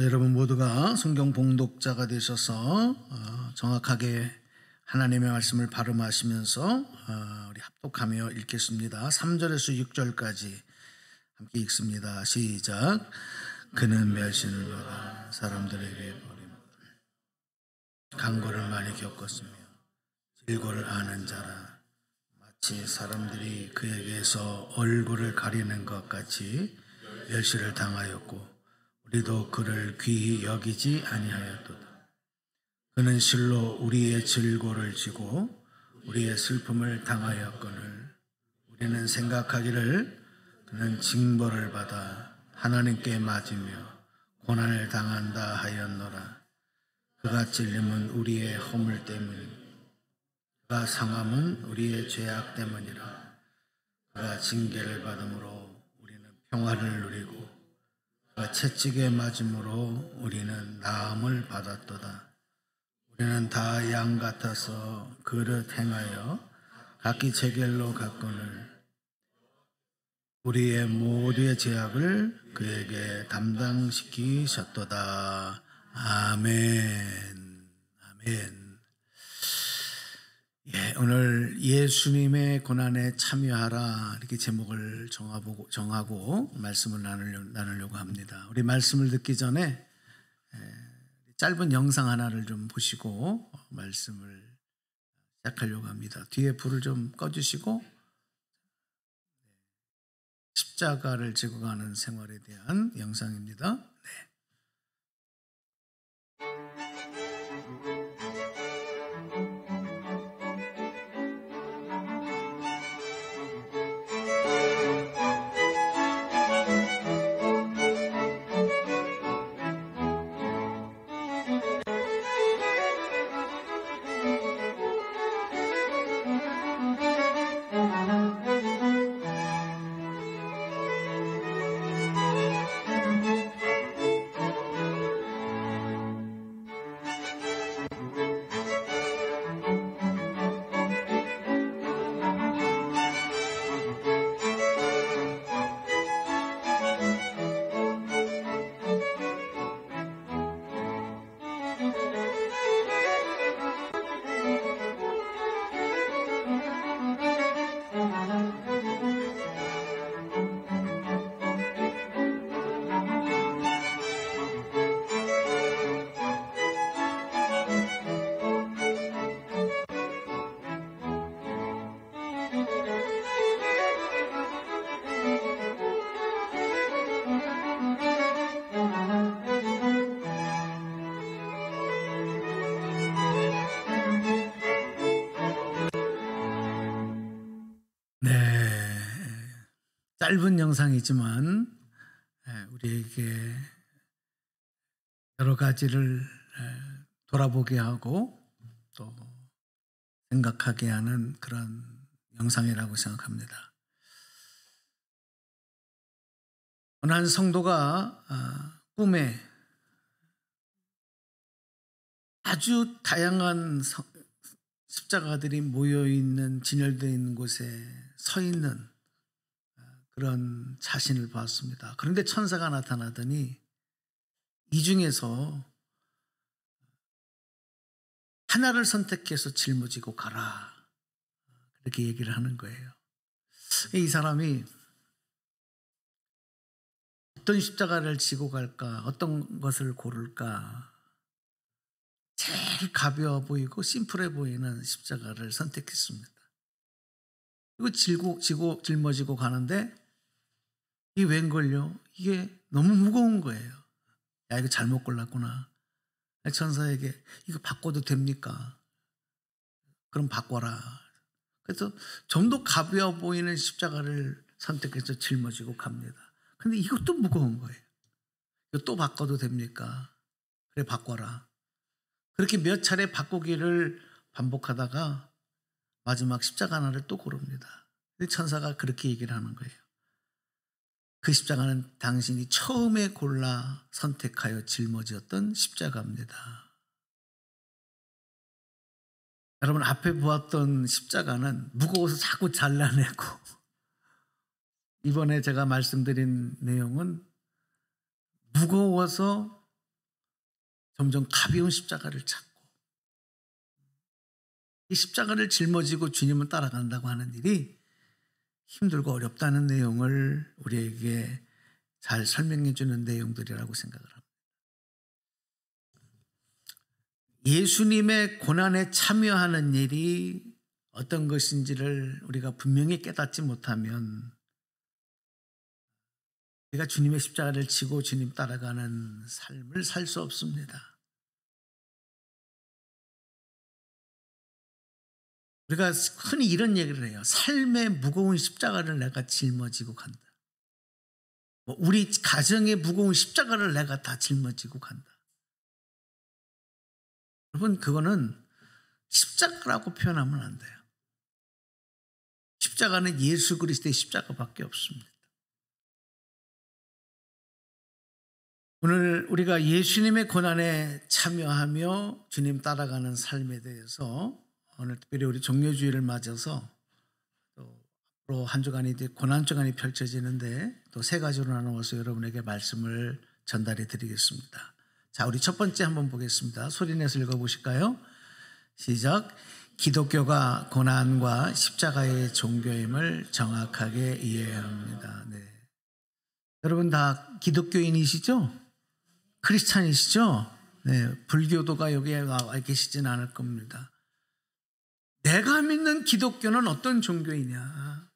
여러분 모두가 성경 봉독자가 되셔서 정확하게 하나님의 말씀을 발음하시면서 우리 합독하며 읽겠습니다. 3절에서 6절까지 함께 읽습니다. 시작. 그는 멸시를 받아 사람들에게 버림 강고를 많이 겪었으며 질고를 아는 자라. 마치 사람들이 그에게서 얼굴을 가리는 것 같이 멸시를 당하였고 우리도 그를 귀히 여기지 아니하였도다. 그는 실로 우리의 질고를 지고 우리의 슬픔을 당하였거늘 우리는 생각하기를 그는 징벌을 받아 하나님께 맞으며 고난을 당한다 하였노라. 그가 찔림은 우리의 허물 때문이고 그가 상함은 우리의 죄악 때문이라. 그가 징계를 받음으로 우리는 평화를 누리고 그가 채찍에 맞음으로 우리는 나음을 받았도다. 우리는 다 양 같아서 그릇 행하여 각기 제 길로 갔거늘 우리의 모두의 죄악을 그에게 담당시키셨도다. 아멘. 아멘. 오늘 예수님의 고난에 참여하라 이렇게 제목을 정하고 말씀을 나누려고 합니다. 우리 말씀을 듣기 전에 짧은 영상 하나를 좀 보시고 말씀을 시작하려고 합니다. 뒤에 불을 좀 꺼주시고 십자가를 지고 가는 생활에 대한 영상입니다. 네. 짧은 영상이지만 우리에게 여러 가지를 돌아보게 하고 또 생각하게 하는 그런 영상이라고 생각합니다. 어느 한 성도가 꿈에 아주 다양한 십자가들이 모여있는 진열되어 있는 곳에 서 있는 그런 자신을 봤습니다. 그런데 천사가 나타나더니 이 중에서 하나를 선택해서 짊어지고 가라 그렇게 얘기를 하는 거예요. 이 사람이 어떤 십자가를 지고 갈까, 어떤 것을 고를까, 제일 가벼워 보이고 심플해 보이는 십자가를 선택했습니다. 그리고 짊어지고 가는데 이 웬걸요? 이게 너무 무거운 거예요. 야, 이거 잘못 골랐구나. 천사에게 이거 바꿔도 됩니까? 그럼 바꿔라. 그래서 좀 더 가벼워 보이는 십자가를 선택해서 짊어지고 갑니다. 근데 이것도 무거운 거예요. 이거 또 바꿔도 됩니까? 그래, 바꿔라. 그렇게 몇 차례 바꾸기를 반복하다가 마지막 십자가 하나를 또 고릅니다. 천사가 그렇게 얘기를 하는 거예요. 그 십자가는 당신이 처음에 골라 선택하여 짊어졌던 십자가입니다. 여러분, 앞에 보았던 십자가는 무거워서 자꾸 잘라내고, 이번에 제가 말씀드린 내용은 무거워서 점점 가벼운 십자가를 찾고 이 십자가를 짊어지고 주님을 따라간다고 하는 일이 힘들고 어렵다는 내용을 우리에게 잘 설명해 주는 내용들이라고 생각을 합니다. 예수님의 고난에 참여하는 일이 어떤 것인지를 우리가 분명히 깨닫지 못하면 우리가 주님의 십자가를 지고 주님 따라가는 삶을 살 수 없습니다. 우리가 흔히 이런 얘기를 해요. 삶의 무거운 십자가를 내가 짊어지고 간다. 우리 가정의 무거운 십자가를 내가 다 짊어지고 간다. 여러분, 그거는 십자가라고 표현하면 안 돼요. 십자가는 예수 그리스도의 십자가밖에 없습니다. 오늘 우리가 예수님의 고난에 참여하며 주님 따라가는 삶에 대해서 오늘 특별히 우리 종료주일을 맞아서 또 앞으로 한 주간이 고난 주간이 펼쳐지는데 또 세 가지로 나누어서 여러분에게 말씀을 전달해 드리겠습니다. 자, 우리 첫 번째 한번 보겠습니다. 소리내서 읽어보실까요? 시작. 기독교가 고난과 십자가의 종교임을 정확하게 이해해야 합니다. 네. 여러분 다 기독교인이시죠? 크리스찬이시죠? 네. 불교도가 여기에 나와 계시진 않을 겁니다. 내가 믿는 기독교는 어떤 종교이냐?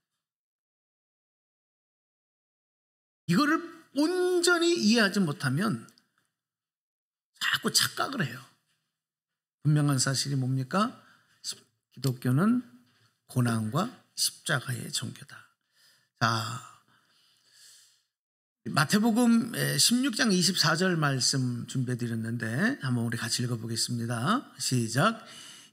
이거를 온전히 이해하지 못하면 자꾸 착각을 해요. 분명한 사실이 뭡니까? 기독교는 고난과 십자가의 종교다. 자, 마태복음 16장 24절 말씀 준비해 드렸는데 한번 우리 같이 읽어보겠습니다. 시작.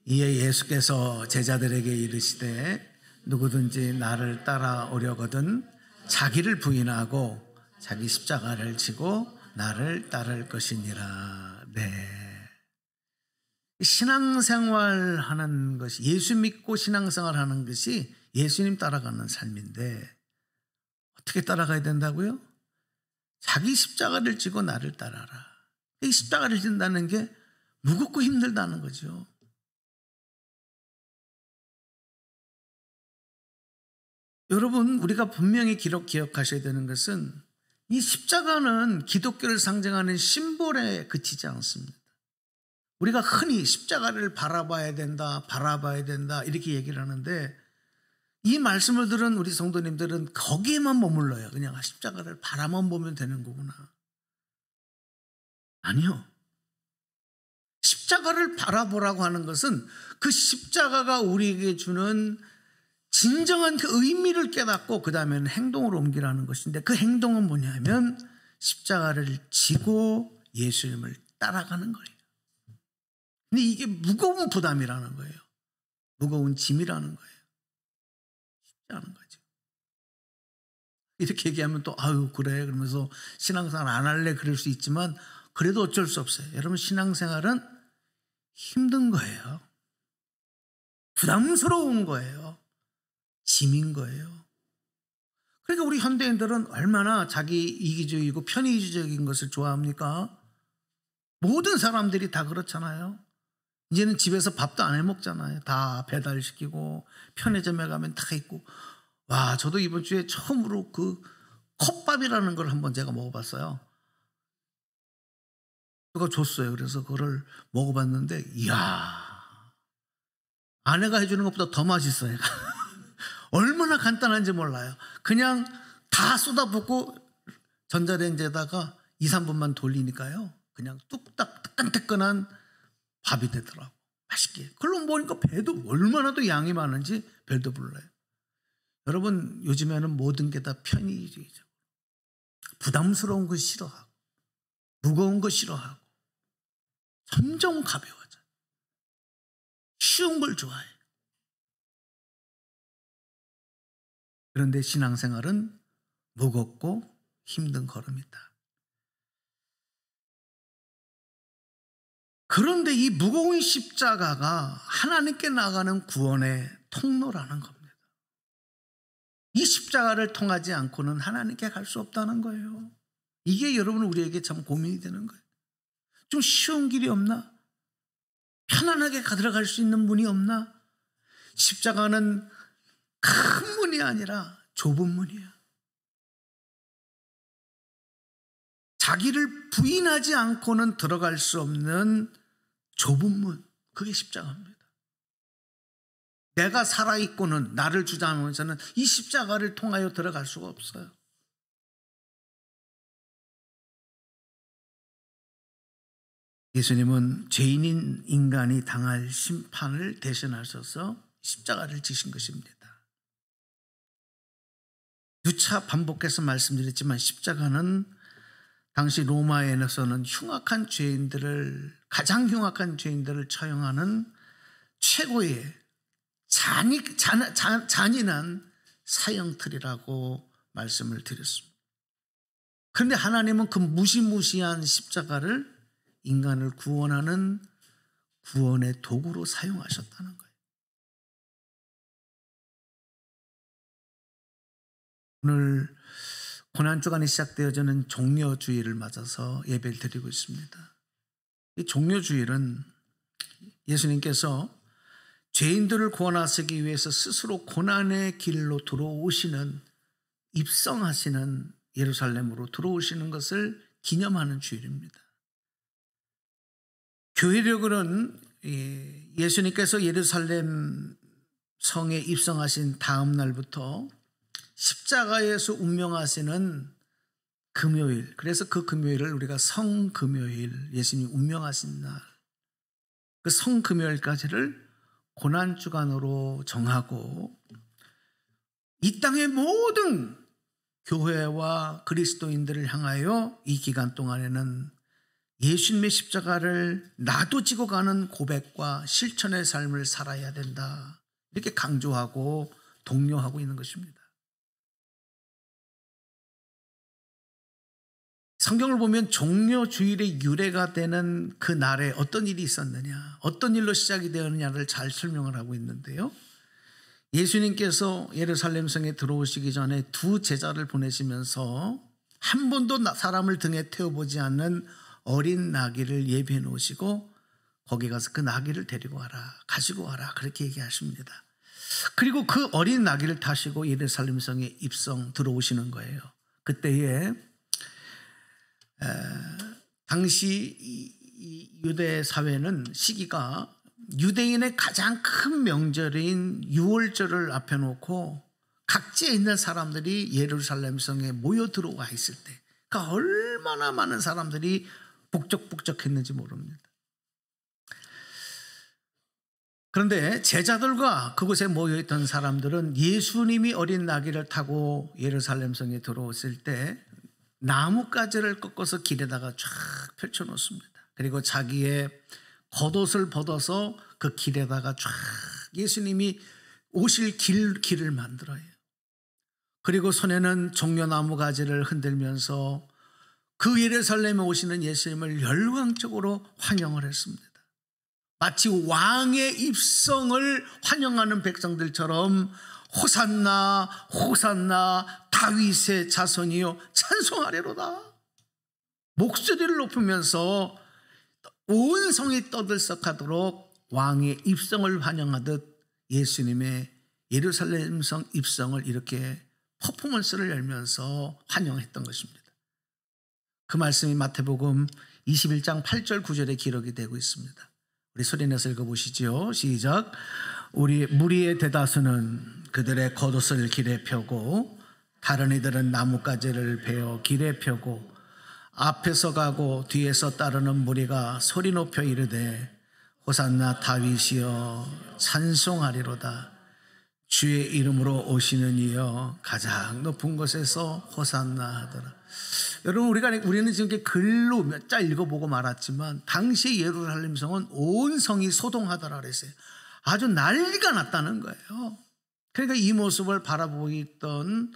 이에 예수께서 제자들에게 이르시되 누구든지 나를 따라오려거든 자기를 부인하고 자기 십자가를 지고 나를 따를 것이니라. 네. 신앙생활 하는 것이, 예수 믿고 신앙생활 하는 것이 예수님 따라가는 삶인데 어떻게 따라가야 된다고요? 자기 십자가를 지고 나를 따라라. 이 십자가를 진다는 게 무겁고 힘들다는 거죠. 여러분, 우리가 분명히 기억하셔야 되는 것은 이 십자가는 기독교를 상징하는 심볼에 그치지 않습니다. 우리가 흔히 십자가를 바라봐야 된다, 바라봐야 된다 이렇게 얘기를 하는데 이 말씀을 들은 우리 성도님들은 거기에만 머물러요. 그냥 십자가를 바라만 보면 되는 거구나. 아니요. 십자가를 바라보라고 하는 것은 그 십자가가 우리에게 주는 진정한 그 의미를 깨닫고 그 다음에는 행동으로 옮기라는 것인데 그 행동은 뭐냐면 십자가를 지고 예수님을 따라가는 거예요. 근데 이게 무거운 부담이라는 거예요. 무거운 짐이라는 거예요. 쉽지 않은 거죠. 이렇게 얘기하면 또 아유 그래 그러면서 신앙생활 안 할래 그럴 수 있지만 그래도 어쩔 수 없어요. 여러분 신앙생활은 힘든 거예요. 부담스러운 거예요. 짐인 거예요. 그러니까 우리 현대인들은 얼마나 자기 이기주의고 편의주의적인 것을 좋아합니까? 모든 사람들이 다 그렇잖아요. 이제는 집에서 밥도 안 해 먹잖아요. 다 배달시키고 편의점에 가면 다 있고. 와, 저도 이번 주에 처음으로 그 컵밥이라는 걸 한번 제가 먹어봤어요. 그거 줬어요. 그래서 그거를 먹어봤는데 이야, 아내가 해주는 것보다 더 맛있어요. 얼마나 간단한지 몰라요. 그냥 다 쏟아붓고 전자레인지에다가 2, 3분만 돌리니까요. 그냥 뚝딱 뜨끈뜨끈한 밥이 되더라고. 맛있게. 그걸로 먹으니까 배도 얼마나 더 양이 많은지 별도 몰라요. 여러분 요즘에는 모든 게 다 편의주의죠. 부담스러운 거 싫어하고 무거운 거 싫어하고 점점 가벼워져. 쉬운 걸 좋아해. 그런데 신앙생활은 무겁고 힘든 걸음이다. 그런데 이 무거운 십자가가 하나님께 나가는 구원의 통로라는 겁니다. 이 십자가를 통하지 않고는 하나님께 갈 수 없다는 거예요. 이게 여러분 우리에게 참 고민이 되는 거예요. 좀 쉬운 길이 없나? 편안하게 들어갈 수 있는 문이 없나? 십자가는 큰 문이 아니라 좁은 문이야. 자기를 부인하지 않고는 들어갈 수 없는 좁은 문, 그게 십자가입니다. 내가 살아있고는 나를 주장하면서는 이 십자가를 통하여 들어갈 수가 없어요. 예수님은 죄인인 인간이 당할 심판을 대신하셔서 십자가를 지신 것입니다. 누차 반복해서 말씀드렸지만 십자가는 당시 로마에서는 가장 흉악한 죄인들을 처형하는 최고의 잔인한 사형틀이라고 말씀을 드렸습니다. 그런데 하나님은 그 무시무시한 십자가를 인간을 구원하는 구원의 도구로 사용하셨다는 거예요. 오늘 고난주간이 시작되어지는 종려주일을 맞아서 예배를 드리고 있습니다. 이 종려주일은 예수님께서 죄인들을 구원하시기 위해서 스스로 고난의 길로 들어오시는, 입성하시는, 예루살렘으로 들어오시는 것을 기념하는 주일입니다. 교회력은 예수님께서 예루살렘 성에 입성하신 다음 날부터 십자가에서 운명하시는 금요일, 그래서 그 금요일을 우리가 성금요일, 예수님이 운명하신 날, 그 성금요일까지를 고난주간으로 정하고 이 땅의 모든 교회와 그리스도인들을 향하여 이 기간 동안에는 예수님의 십자가를 나도 지고 가는 고백과 실천의 삶을 살아야 된다, 이렇게 강조하고 독려하고 있는 것입니다. 성경을 보면 종려주일의 유래가 되는 그 날에 어떤 일이 있었느냐, 어떤 일로 시작이 되었느냐를 잘 설명을 하고 있는데요. 예수님께서 예루살렘 성에 들어오시기 전에 두 제자를 보내시면서 한 번도 사람을 등에 태워보지 않는 어린 나귀를 예비해 놓으시고 거기 가서 그 나귀를 데리고 와라, 가지고 와라, 그렇게 얘기하십니다. 그리고 그 어린 나귀를 타시고 예루살렘 성에 입성 들어오시는 거예요. 그때에 당시 이 유대 사회는 시기가 유대인의 가장 큰 명절인 유월절을 앞에 놓고 각지에 있는 사람들이 예루살렘 성에 모여 들어와 있을 때, 그러니까 얼마나 많은 사람들이 북적북적했는지 모릅니다. 그런데 제자들과 그곳에 모여있던 사람들은 예수님이 어린 나귀를 타고 예루살렘 성에 들어왔을 때 나뭇가지를 꺾어서 길에다가 쫙 펼쳐놓습니다. 그리고 자기의 겉옷을 벗어서 그 길에다가 쫙 예수님이 오실 길을 만들어요. 그리고 손에는 종려나무 가지를 흔들면서 그 예루살렘에 오시는 예수님을 열광적으로 환영을 했습니다. 마치 왕의 입성을 환영하는 백성들처럼 호산나 호산나 다윗의 자손이요 찬송하리로다, 목소리를 높이면서 온 성이 떠들썩하도록 왕의 입성을 환영하듯 예수님의 예루살렘 성 입성을 이렇게 퍼포먼스를 열면서 환영했던 것입니다. 그 말씀이 마태복음 21장 8절 9절에 기록이 되고 있습니다. 우리 소리내서 읽어보시죠. 시작. 우리 무리의 대다수는 그들의 겉옷을 길에 펴고 다른 이들은 나뭇가지를 베어 길에 펴고 앞에서 가고 뒤에서 따르는 무리가 소리 높여 이르되 호산나 다윗이여 찬송하리로다, 주의 이름으로 오시는 이여 가장 높은 곳에서 호산나 하더라. 여러분, 우리는 지금 이렇게 글로 몇 자 읽어보고 말았지만 당시 예루살렘 성은 온 성이 소동하더라 그랬어요. 아주 난리가 났다는 거예요. 그러니까 이 모습을 바라보고 있던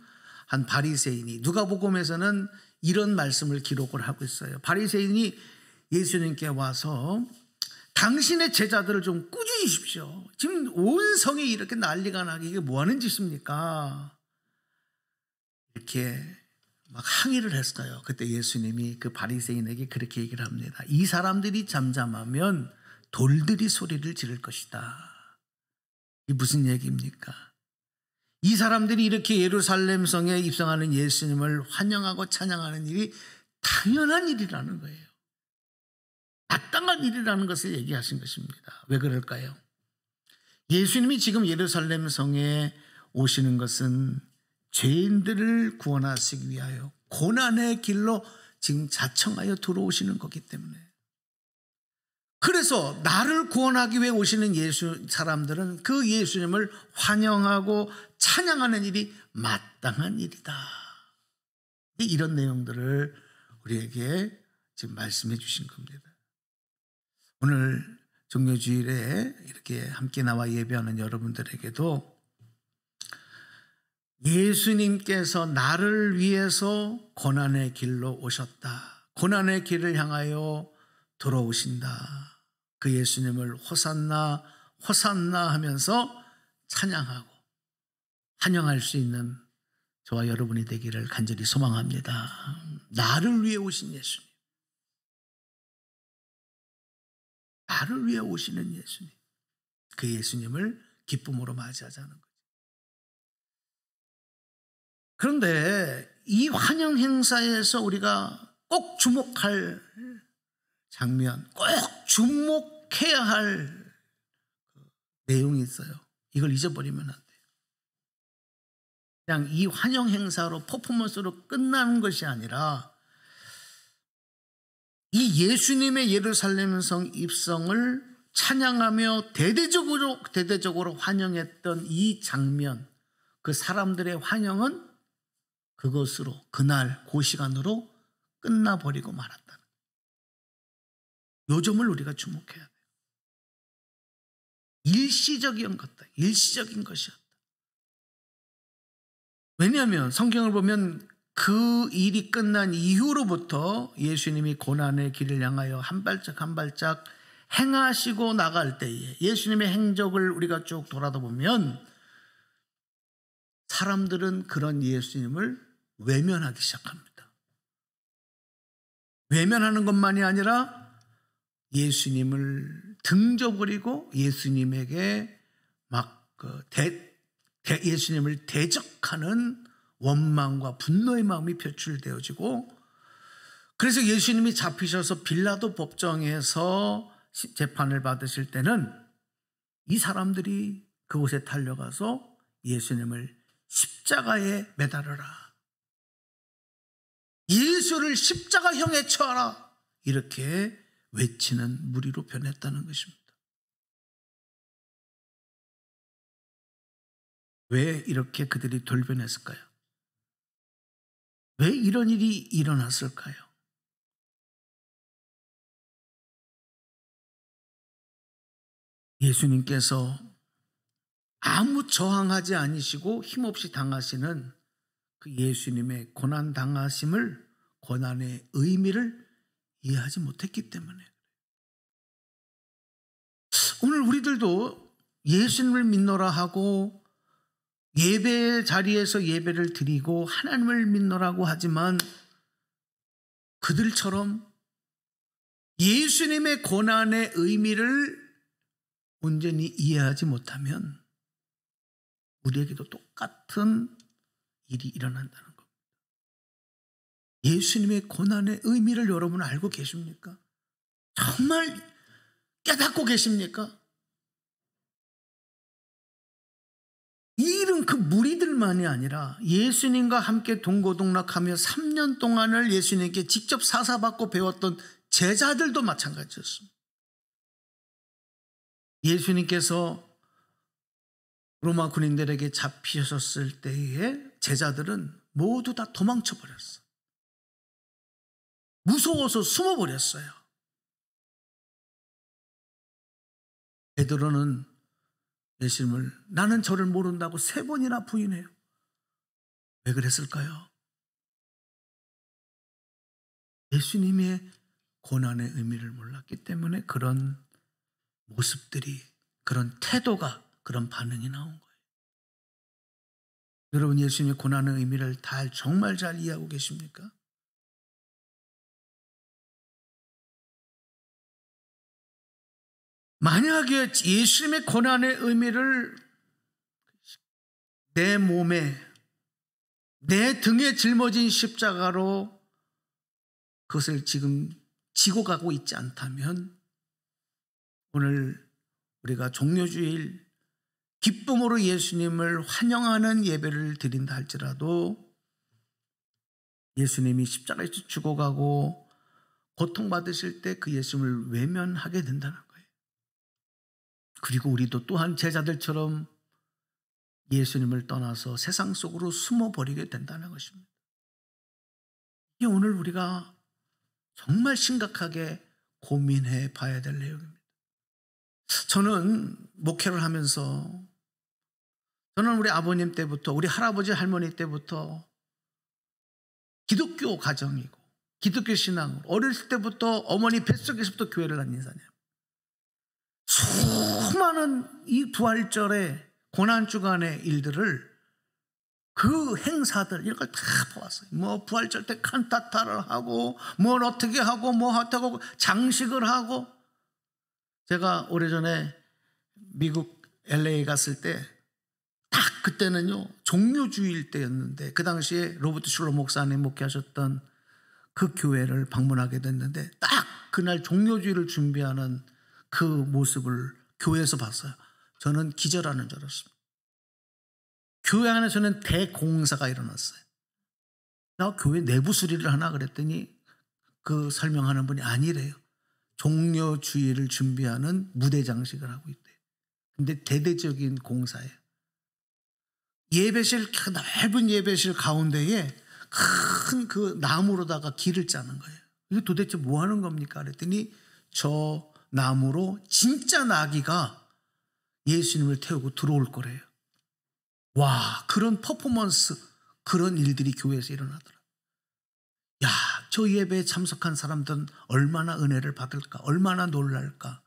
한 바리새인이, 누가복음에서는 이런 말씀을 기록을 하고 있어요. 바리새인이 예수님께 와서 당신의 제자들을 좀 꾸짖으십시오. 지금 온 성이 이렇게 난리가 나게 이게 뭐 하는 짓입니까? 이렇게 막 항의를 했어요. 그때 예수님이 그 바리새인에게 그렇게 얘기를 합니다. 이 사람들이 잠잠하면 돌들이 소리를 지를 것이다. 이게 무슨 얘기입니까? 이 사람들이 이렇게 예루살렘 성에 입성하는 예수님을 환영하고 찬양하는 일이 당연한 일이라는 거예요. 마땅한 일이라는 것을 얘기하신 것입니다. 왜 그럴까요? 예수님이 지금 예루살렘 성에 오시는 것은 죄인들을 구원하시기 위하여 고난의 길로 지금 자청하여 들어오시는 거기 때문에, 그래서 나를 구원하기 위해 오시는 사람들은 그 예수님을 환영하고 찬양하는 일이 마땅한 일이다. 이런 내용들을 우리에게 지금 말씀해 주신 겁니다. 오늘 종료주일에 이렇게 함께 나와 예배하는 여러분들에게도 예수님께서 나를 위해서 고난의 길로 오셨다. 고난의 길을 향하여 돌아오신다. 그 예수님을 호산나 호산나 하면서 찬양하고 환영할 수 있는 저와 여러분이 되기를 간절히 소망합니다. 나를 위해 오신 예수님, 나를 위해 오시는 예수님, 그 예수님을 기쁨으로 맞이하자는 거죠. 그런데 이 환영 행사에서 우리가 꼭 주목할 장면, 꼭 주목해야 할 내용이 있어요. 이걸 잊어버리면 안 돼요. 그냥 이 환영 행사로 퍼포먼스로 끝나는 것이 아니라 이 예수님의 예루살렘 성 입성을 찬양하며 대대적으로 환영했던 이 장면, 그 사람들의 환영은 그것으로, 그날 그 시간으로 끝나버리고 말았다. 요 점을 우리가 주목해야 돼요. 일시적인 것이었다. 왜냐하면 성경을 보면 그 일이 끝난 이후로부터 예수님이 고난의 길을 향하여 한 발짝 한 발짝 행하시고 나갈 때에 예수님의 행적을 우리가 쭉 돌아다 보면 사람들은 그런 예수님을 외면하기 시작합니다. 외면하는 것만이 아니라 예수님을 등져버리고 예수님에게 예수님을 대적하는 원망과 분노의 마음이 표출되어지고, 그래서 예수님이 잡히셔서 빌라도 법정에서 재판을 받으실 때는 이 사람들이 그곳에 달려가서 예수님을 십자가에 매달아라, 예수를 십자가형에 처하라, 이렇게 외치는 무리로 변했다는 것입니다. 왜 이렇게 그들이 돌변했을까요? 왜 이런 일이 일어났을까요? 예수님께서 아무 저항하지 않으시고 힘없이 당하시는 그 예수님의 고난 당하심을, 고난의 의미를 이해하지 못했기 때문에. 오늘 우리들도 예수님을 믿노라 하고 예배 자리에서 예배를 드리고 하나님을 믿노라고 하지만 그들처럼 예수님의 고난의 의미를 온전히 이해하지 못하면 우리에게도 똑같은 일이 일어난다는 겁니다. 예수님의 고난의 의미를 여러분 알고 계십니까? 정말 깨닫고 계십니까? 이 일은 그 무리들만이 아니라 예수님과 함께 동고동락하며 3년 동안을 예수님께 직접 사사받고 배웠던 제자들도 마찬가지였습니다. 예수님께서 로마 군인들에게 잡히셨을 때에 제자들은 모두 다 도망쳐 버렸어요. 무서워서 숨어버렸어요. 베드로는 예수님을 나는 저를 모른다고 3번이나 부인해요. 왜 그랬을까요? 예수님의 고난의 의미를 몰랐기 때문에 그런 모습들이, 그런 태도가, 그런 반응이 나온 거예요. 여러분 예수님의 고난의 의미를 정말 잘 이해하고 계십니까? 만약에 예수님의 고난의 의미를 내 몸에, 내 등에 짊어진 십자가로 그것을 지금 지고 가고 있지 않다면 오늘 우리가 종료주일 기쁨으로 예수님을 환영하는 예배를 드린다 할지라도 예수님이 십자가에서 죽어가고 고통받으실 때 그 예수님을 외면하게 된다는 거예요. 그리고 우리도 또한 제자들처럼 예수님을 떠나서 세상 속으로 숨어버리게 된다는 것입니다. 이게 오늘 우리가 정말 심각하게 고민해 봐야 될 내용입니다. 저는 목회를 하면서 저는 우리 아버님 때부터 우리 할아버지 할머니 때부터 기독교 가정이고 기독교 신앙으로 어렸을 때부터 어머니 뱃속에서부터 교회를 다닌 사람이에요. 수많은 이 부활절의 고난주간의 일들을 그 행사들 이런 걸 다 보았어요. 뭐 부활절 때 칸타타를 하고 뭘 어떻게 하고 뭐 어떻게 하고 장식을 하고 제가 오래전에 미국 LA 갔을 때 딱 그때는요 종료주일 때였는데 그 당시에 로버트 슐러 목사님 목회하셨던 그 교회를 방문하게 됐는데 딱 그날 종료주일을 준비하는 그 모습을 교회에서 봤어요. 저는 기절하는 줄 알았습니다. 교회 안에서는 대공사가 일어났어요. 나 교회 내부 수리를 하나 그랬더니 그 설명하는 분이 아니래요. 종료주일을 준비하는 무대 장식을 하고 있대요. 근데 대대적인 공사예요. 예배실, 넓은 예배실 가운데에 큰 그 나무로다가 길을 짜는 거예요. 이게 도대체 뭐 하는 겁니까? 그랬더니 저 나무로 진짜 나귀가 예수님을 태우고 들어올 거래요. 와, 그런 퍼포먼스, 그런 일들이 교회에서 일어나더라. 야, 저 예배에 참석한 사람들은 얼마나 은혜를 받을까, 얼마나 놀랄까.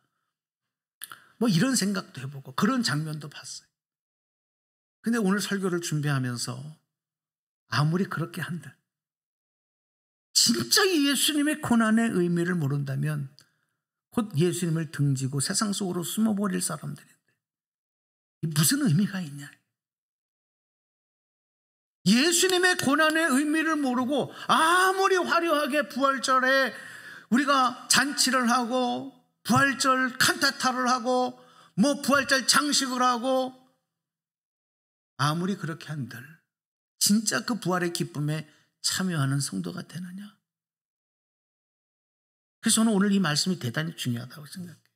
뭐 이런 생각도 해보고 그런 장면도 봤어요. 근데 오늘 설교를 준비하면서 아무리 그렇게 한들 진짜 예수님의 고난의 의미를 모른다면 곧 예수님을 등지고 세상 속으로 숨어버릴 사람들인데 무슨 의미가 있냐. 예수님의 고난의 의미를 모르고 아무리 화려하게 부활절에 우리가 잔치를 하고 부활절 칸타타를 하고 뭐 부활절 장식을 하고 아무리 그렇게 한들 진짜 그 부활의 기쁨에 참여하는 성도가 되느냐. 그래서 저는 오늘 이 말씀이 대단히 중요하다고 생각해요.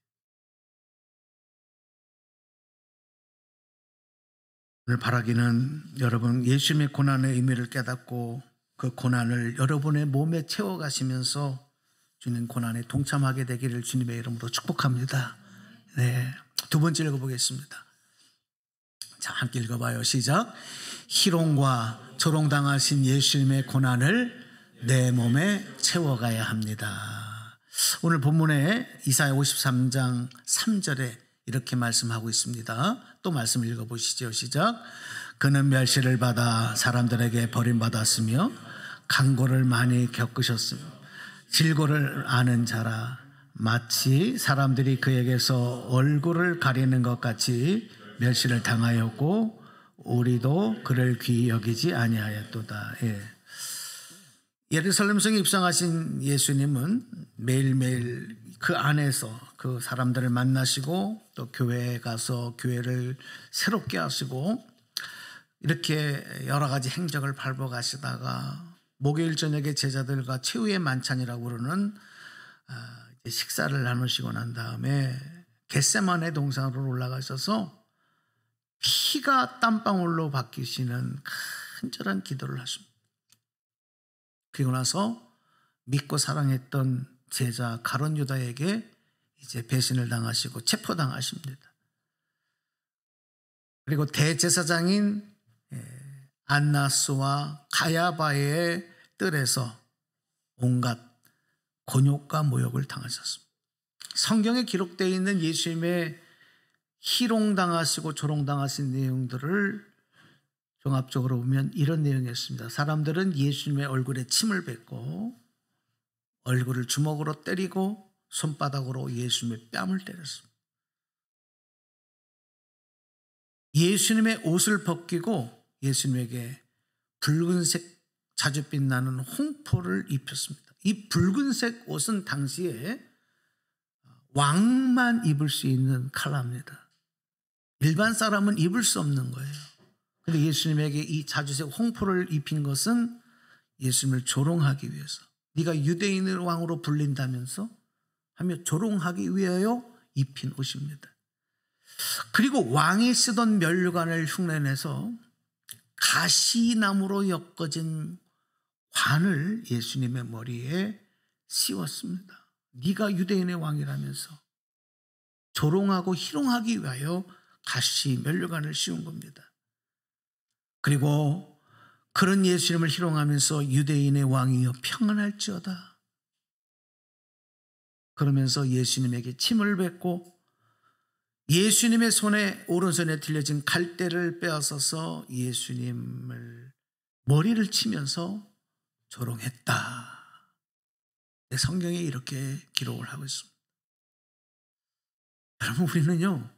오늘 바라기는 여러분 예수님의 고난의 의미를 깨닫고 그 고난을 여러분의 몸에 채워가시면서 주님 고난에 동참하게 되기를 주님의 이름으로 축복합니다. 네, 두 번째 읽어보겠습니다. 자, 함께 읽어봐요. 시작. 희롱과 조롱당하신 예수님의 고난을 내 몸에 채워가야 합니다. 오늘 본문에 이사야 53장 3절에 이렇게 말씀하고 있습니다. 또 말씀 읽어보시죠. 시작. 그는 멸시를 받아 사람들에게 버림받았으며 강고를 많이 겪으셨으며 질고를 아는 자라. 마치 사람들이 그에게서 얼굴을 가리는 것 같이 멸시를 당하였고 우리도 그를 귀히 여기지 아니하였도다. 예루살렘 성에 입성하신 예수님은 매일매일 그 안에서 그 사람들을 만나시고 또 교회에 가서 교회를 새롭게 하시고 이렇게 여러 가지 행적을 밟아 가시다가 목요일 저녁에 제자들과 최후의 만찬이라고 부르는 식사를 나누시고 난 다음에 겟세마네 동산으로 올라가셔서 피가 땀방울로 바뀌시는 간절한 기도를 하십니다. 그리고 나서 믿고 사랑했던 제자 가룟 유다에게 이제 배신을 당하시고 체포당하십니다. 그리고 대제사장인 안나스와 가야바의 뜰에서 온갖 곤욕과 모욕을 당하셨습니다. 성경에 기록되어 있는 예수님의 희롱당하시고 조롱당하신 내용들을 종합적으로 보면 이런 내용이었습니다. 사람들은 예수님의 얼굴에 침을 뱉고 얼굴을 주먹으로 때리고 손바닥으로 예수님의 뺨을 때렸습니다. 예수님의 옷을 벗기고 예수님에게 붉은색 자주 빛나는 홍포를 입혔습니다. 이 붉은색 옷은 당시에 왕만 입을 수 있는 컬러입니다. 일반 사람은 입을 수 없는 거예요. 그런데 예수님에게 이 자주색 홍포를 입힌 것은 예수님을 조롱하기 위해서, 네가 유대인의 왕으로 불린다면서 하며 조롱하기 위하여 입힌 옷입니다. 그리고 왕이 쓰던 면류관을 흉내내서 가시나무로 엮어진 관을 예수님의 머리에 씌웠습니다. 네가 유대인의 왕이라면서 조롱하고 희롱하기 위하여 가시 면류관을 씌운 겁니다. 그리고 그런 예수님을 희롱하면서 유대인의 왕이여 평안할지어다 그러면서 예수님에게 침을 뱉고 예수님의 손에 오른손에 들려진 갈대를 빼앗아서 예수님을 머리를 치면서 조롱했다. 성경에 이렇게 기록을 하고 있습니다. 여러분, 우리는요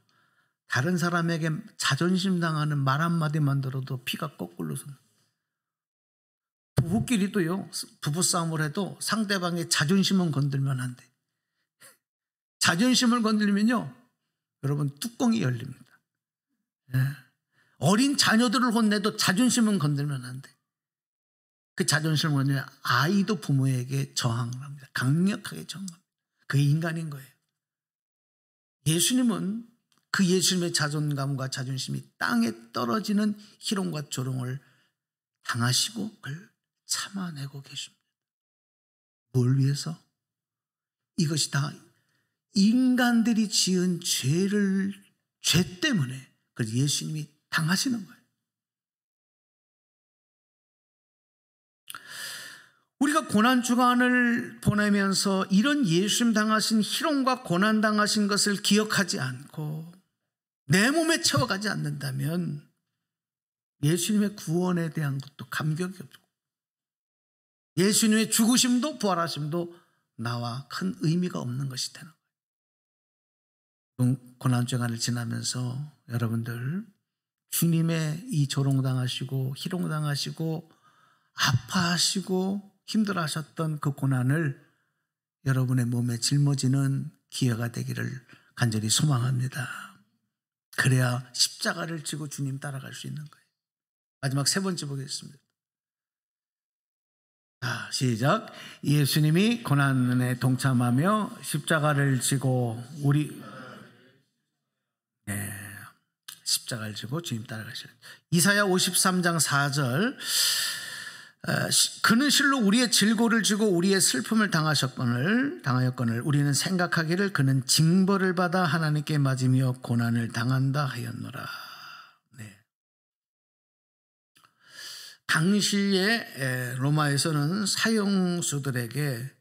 다른 사람에게 자존심 당하는 말 한마디만 들어도 피가 거꾸로 솟는, 부부끼리도요 부부싸움을 해도 상대방의 자존심은 건들면 안 돼. 자존심을 건들면요 여러분 뚜껑이 열립니다. 어린 자녀들을 혼내도 자존심은 건들면 안 돼. 그 자존심을 건드리면 아이도 부모에게 저항을 합니다. 강력하게 저항합니다. 그게 인간인 거예요. 예수님은 그 예수님의 자존감과 자존심이 땅에 떨어지는 희롱과 조롱을 당하시고 그걸 참아내고 계십니다. 뭘 위해서? 이것이 다 인간들이 지은 죄 때문에 그래서 예수님이 당하시는 거예요. 우리가 고난주간을 보내면서 이런 예수님 당하신 희롱과 고난 당하신 것을 기억하지 않고 내 몸에 채워가지 않는다면 예수님의 구원에 대한 것도 감격이 없고 예수님의 죽으심도 부활하심도 나와 큰 의미가 없는 것이 되는 거예요. 고난주간을 지나면서 여러분들 주님의 이 조롱당하시고 희롱당하시고 아파하시고 힘들어하셨던 그 고난을 여러분의 몸에 짊어지는 기회가 되기를 간절히 소망합니다. 그래야 십자가를 지고 주님 따라갈 수 있는 거예요. 마지막 세 번째 보겠습니다. 자, 시작. 예수님이 고난에 동참하며 십자가를 지고 십자가를 지고 주님 따라가시는 이사야 53장 4절 그는 실로 우리의 질고를 지고 우리의 슬픔을 당하였거늘 우리는 생각하기를 그는 징벌을 받아 하나님께 맞으며 고난을 당한다 하였노라. 네. 당시에 로마에서는 사형수들에게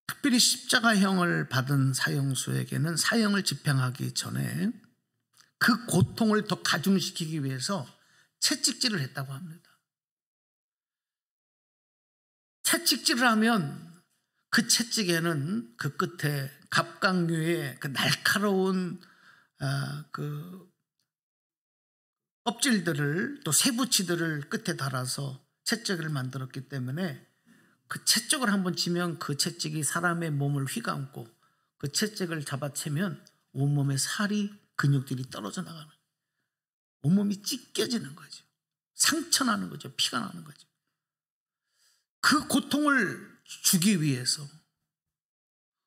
특별히 십자가형을 받은 사형수에게는 사형을 집행하기 전에 그 고통을 더 가중시키기 위해서 채찍질을 했다고 합니다. 채찍질을 하면 그 채찍에는 그 끝에 갑각류의 그 날카로운 그 껍질들을 또 쇠붙이들을 끝에 달아서 채찍을 만들었기 때문에 그 채찍을 한번 치면 그 채찍이 사람의 몸을 휘감고 그 채찍을 잡아채면 온몸에 살이 근육들이 떨어져 나가는, 온몸이 찢겨지는 거죠. 상처 나는 거죠. 피가 나는 거죠. 그 고통을 주기 위해서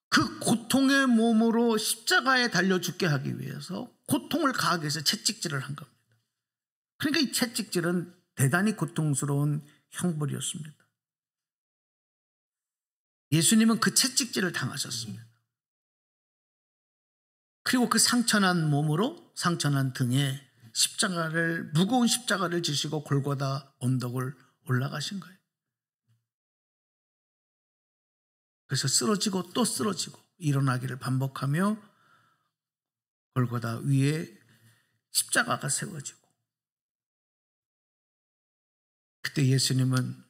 그 고통의 몸으로 십자가에 달려 죽게 하기 위해서 고통을 가하기 위해서 채찍질을 한 겁니다. 그러니까 이 채찍질은 대단히 고통스러운 형벌이었습니다. 예수님은 그 채찍질을 당하셨습니다. 그리고 그 상처난 몸으로 상처난 등에 무거운 십자가를 지시고 골고다 언덕을 올라가신 거예요. 그래서 쓰러지고 또 쓰러지고 일어나기를 반복하며 골고다 위에 십자가가 세워지고 그때 예수님은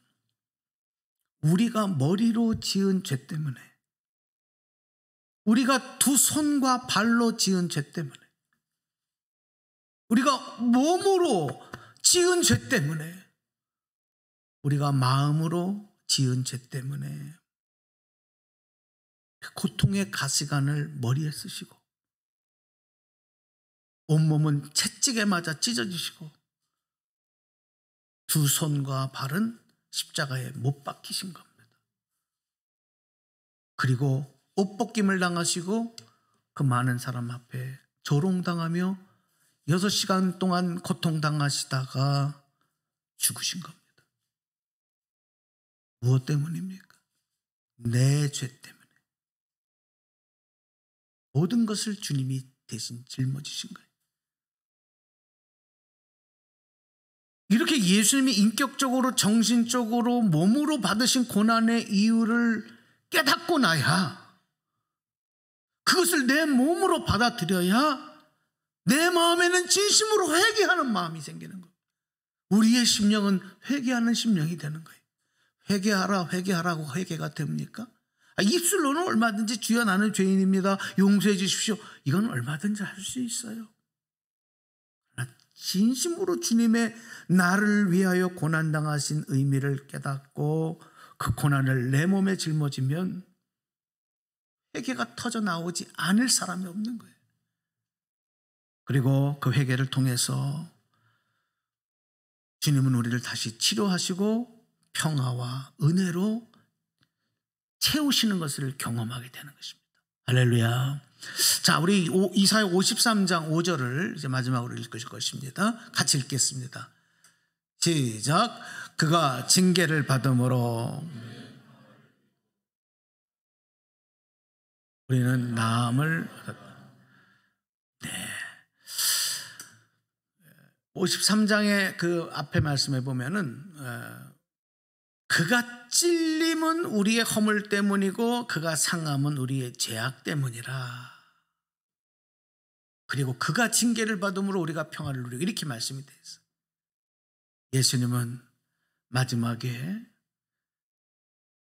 우리가 머리로 지은 죄 때문에, 우리가 두 손과 발로 지은 죄 때문에, 우리가 몸으로 지은 죄 때문에, 우리가 마음으로 지은 죄 때문에 고통의 가시관을 머리에 쓰시고 온몸은 채찍에 맞아 찢어지시고 두 손과 발은 십자가에 못 박히신 겁니다. 그리고 옷벗김을 당하시고 그 많은 사람 앞에 조롱당하며 6시간 동안 고통당하시다가 죽으신 겁니다. 무엇 때문입니까? 내 죄 때문에. 모든 것을 주님이 대신 짊어지신 거예요. 이렇게 예수님이 인격적으로, 정신적으로, 몸으로 받으신 고난의 이유를 깨닫고 나야, 그것을 내 몸으로 받아들여야 내 마음에는 진심으로 회개하는 마음이 생기는 거예요. 우리의 심령은 회개하는 심령이 되는 거예요. 회개하라, 회개하라고 회개가 됩니까? 입술로는 얼마든지 주여 나는 죄인입니다, 용서해 주십시오, 이건 얼마든지 할 수 있어요. 진심으로 주님의 나를 위하여 고난당하신 의미를 깨닫고 그 고난을 내 몸에 짊어지면 회개가 터져 나오지 않을 사람이 없는 거예요. 그리고 그 회개를 통해서 주님은 우리를 다시 치료하시고 평화와 은혜로 채우시는 것을 경험하게 되는 것입니다. 할렐루야. 자, 우리 이사야 53장 5절을 이제 마지막으로 읽으실 것입니다. 같이 읽겠습니다. 시작. 그가 징계를 받음으로 우리는 나음을 받았다. 네. 53장의 그 앞에 말씀해 보면은 그가 찔림은 우리의 허물 때문이고 그가 상함은 우리의 죄악 때문이라. 그리고 그가 징계를 받음으로 우리가 평화를 누리고, 이렇게 말씀이 되어 있어요. 예수님은 마지막에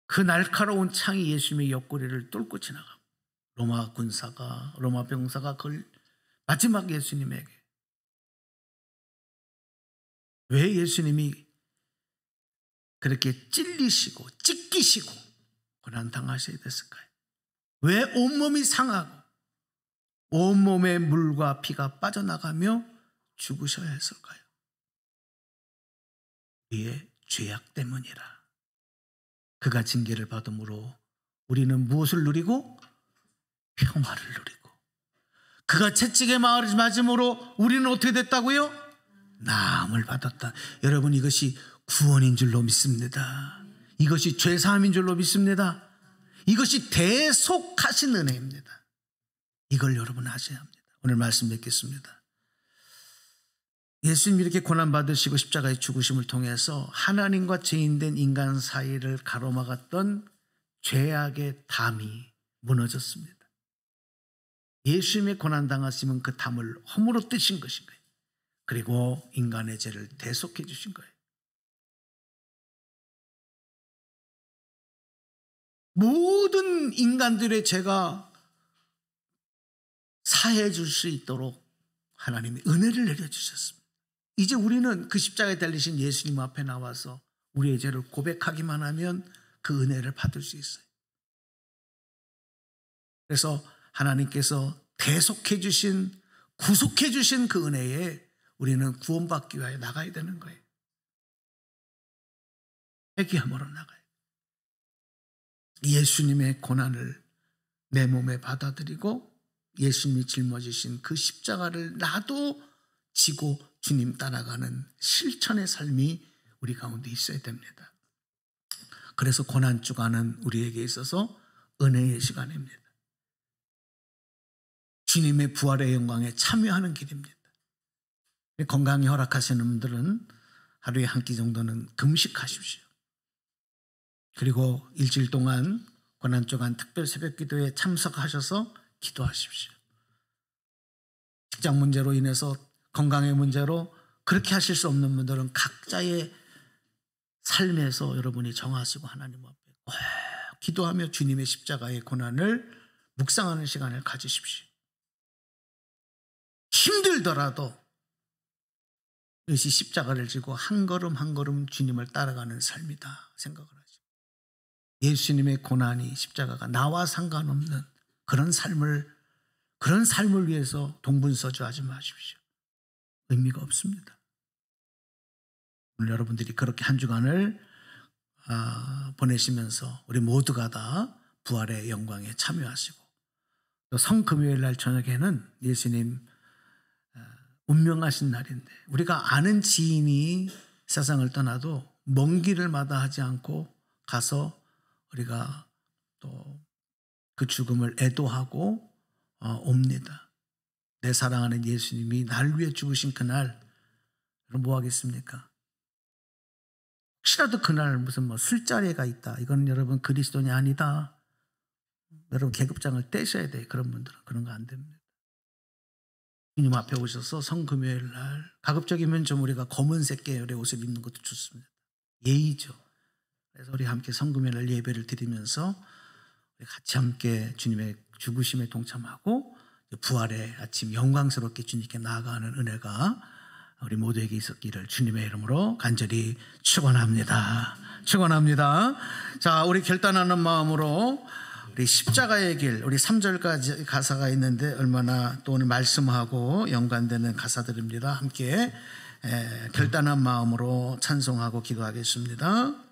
그 날카로운 창이 예수님의 옆구리를 뚫고 지나가고 로마 병사가 그걸 마지막 예수님에게, 왜 예수님이 그렇게 찔리시고 찢기시고 고난당하셔야 됐을까요? 왜 온몸이 상하고 온몸에 물과 피가 빠져나가며 죽으셔야 했을까요? 우리의 죄악 때문이라. 그가 징계를 받음으로 우리는 무엇을 누리고? 평화를 누리고. 그가 채찍에 맞음으로 우리는 어떻게 됐다고요? 나음을 받았다. 여러분, 이것이 구원인 줄로 믿습니다. 이것이 죄사함인 줄로 믿습니다. 이것이 대속하신 은혜입니다. 이걸 여러분 아셔야 합니다. 오늘 말씀 맺겠습니다. 예수님이 이렇게 고난받으시고 십자가의 죽으심을 통해서 하나님과 죄인된 인간 사이를 가로막았던 죄악의 담이 무너졌습니다. 예수님의 고난당하심은 그 담을 허물어 뜨신 것인 거예요. 그리고 인간의 죄를 대속해 주신 거예요. 모든 인간들의 죄가 사해 줄 수 있도록 하나님이 은혜를 내려주셨습니다. 이제 우리는 그 십자가에 달리신 예수님 앞에 나와서 우리의 죄를 고백하기만 하면 그 은혜를 받을 수 있어요. 그래서 하나님께서 대속해 주신, 구속해 주신 그 은혜에 우리는 구원받기 위하여 나가야 되는 거예요. 회개함으로 나가요. 예수님의 고난을 내 몸에 받아들이고 예수님이 짊어지신 그 십자가를 나도 지고 주님 따라가는 실천의 삶이 우리 가운데 있어야 됩니다. 그래서 고난주간은 우리에게 있어서 은혜의 시간입니다. 주님의 부활의 영광에 참여하는 길입니다. 건강이 허락하시는 분들은 하루에 한 끼 정도는 금식하십시오. 그리고 일주일 동안 고난주간 특별 새벽 기도에 참석하셔서 기도하십시오. 직장 문제로 인해서, 건강의 문제로 그렇게 하실 수 없는 분들은 각자의 삶에서 여러분이 정하시고 하나님 앞에 꼭 기도하며 주님의 십자가의 고난을 묵상하는 시간을 가지십시오. 힘들더라도 이것이 십자가를 지고 한 걸음 한 걸음 주님을 따라가는 삶이다 생각을 하시고, 예수님의 고난이 십자가가 나와 상관없는 그런 삶을 위해서 동분서주하지 마십시오. 의미가 없습니다. 오늘 여러분들이 그렇게 한 주간을 보내시면서 우리 모두가 다 부활의 영광에 참여하시고, 또 성금요일 날 저녁에는 예수님 운명하신 날인데, 우리가 아는 지인이 세상을 떠나도 먼 길을 마다하지 않고 가서 우리가 또 그 죽음을 애도하고 옵니다. 내 사랑하는 예수님이 날 위해 죽으신 그날, 여러분 뭐 하겠습니까? 혹시라도 그날 무슨 술자리가 있다, 이건 여러분 그리스도인이 아니다, 여러분 계급장을 떼셔야 돼요. 그런 분들은 그런 거 안 됩니다. 주님 앞에 오셔서 성금요일 날 가급적이면 좀 우리가 검은색 계열의 옷을 입는 것도 좋습니다. 예의죠. 그래서 우리 함께 성금요일 날 예배를 드리면서 우리 같이 함께 주님의 죽으심에 동참하고 부활의 아침 영광스럽게 주님께 나아가는 은혜가 우리 모두에게 있었기를 주님의 이름으로 간절히 축원합니다. 축원합니다. 자, 우리 결단하는 마음으로 우리 십자가의 길, 우리 3절까지 가사가 있는데 얼마나 또 오늘 말씀하고 연관되는 가사들입니다. 함께 결단한 마음으로 찬송하고 기도하겠습니다.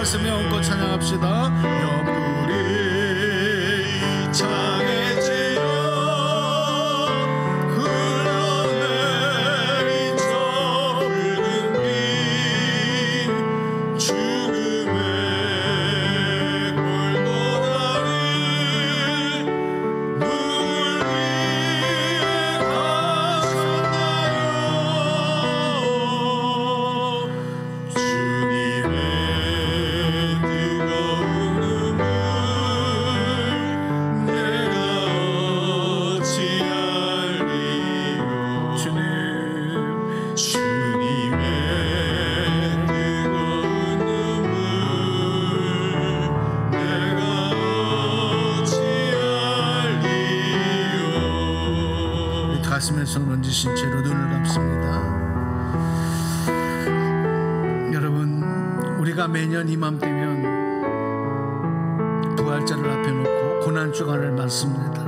말씀에 얹고 찬양합시다. 옆구리 창에 지어 손 얹으신 채로 눈을 감습니다. 여러분, 우리가 매년 이맘때면 부활절을 앞에 놓고 고난주간을 맞습니다.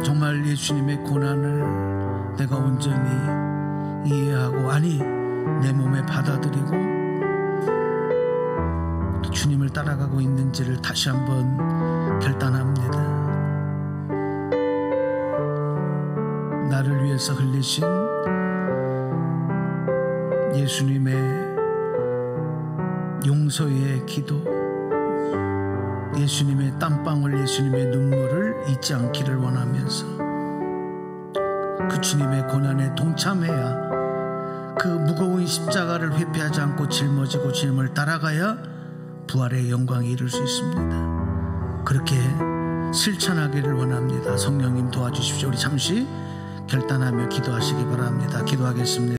정말 예수님의 고난을 내가 온전히 이해하고, 아니 내 몸에 받아들이고 또 주님을 따라가고 있는지를 다시 한번 결단합니다. 나를 위해서 흘리신 예수님의 용서의 기도, 예수님의 땀방울, 예수님의 눈물을 잊지 않기를 원하면서 그 주님의 고난에 동참해야 그 무거운 십자가를 회피하지 않고 짊어지고 주님을 따라가야 부활의 영광에 이룰 수 있습니다. 그렇게 실천하기를 원합니다. 성령님 도와주십시오. 우리 잠시 결단하며 기도하시기 바랍니다. 기도하겠습니다.